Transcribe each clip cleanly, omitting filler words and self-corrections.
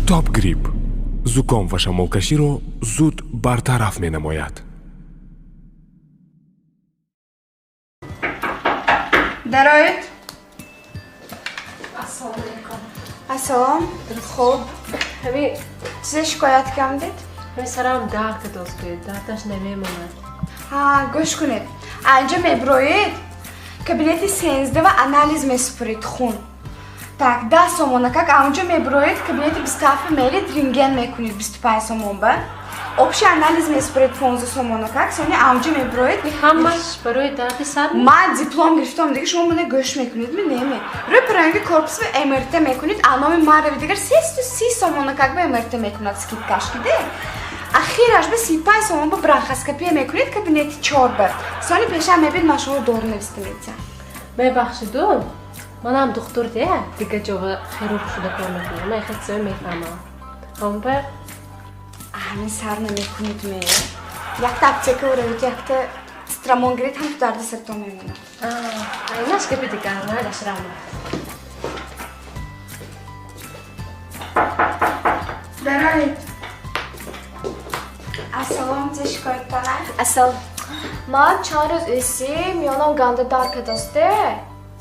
топ грип зуком ва шамолкаширо зуд бартараф менамояд. дароед. Ассалому алейкум. Ассалом. Хуб. Ҳамин Чизе шикоят кардед? сарам дард дошт, дардаш намемонад. Гӯш кунед. Анҷа меброед кабинети 13 ва анализ месупуред хун. Так, 10 сомона как анҷа меброед кабинети 27 мелид рентген мекунед 25 сомон ба. Общий анализ месупуред 15 сомона как сони анҷа меброед. Ҳамаш барои дарди сар? Ман диплом гирифтам дига шумо мана гӯш мекунед ми неми. Рӯпаранги корпус ва МРТ мекунед. Аноми марави дигар 330 сомона как ба МРТ мекунад скидкаш киде. Ахираш ба 35 сомон ба бронхоскопия мекунед кабинети 4 ба. Сони пешам мебед ман шумо дору нависта медиҳам. Мебахшидун. Манам духтур де, дига ҷова хирург шуда кор мекунам. Ман хатсо мефаҳмам. Ҳампа Ҳамин сар намекунед ме. Якта аптека уравед, якта страмон гиред ҳам ту дарди сартон мемонад. айнаш гапи дигар майдашрам. Дароед. Ассалом, чӣ шикоят дорад? Асал, ман чанд рӯз эсим, ёнам ганда дарка досте.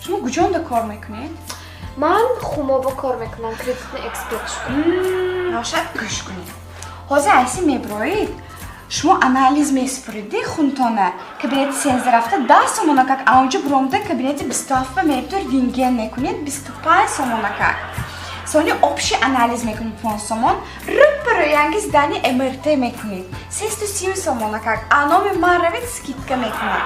Шумо куҷонда кор мекунед? Ман хумоба кор мекунам, кредитни эксперт шудам. Бошад гӯш кунед. Ҳозир айси меброед. Шумо анализ месупуред хунтона. Кабинети 13 рафта 10 сомона как анҷа буромда кабинети 27 мебитор рентген мекунед 25 сомона как. Сони общий анализ мекунед 5 сомон. Рӯпароянги здани МРТ мекунед 330 сомона как. Аноми маравид скидка мекунед.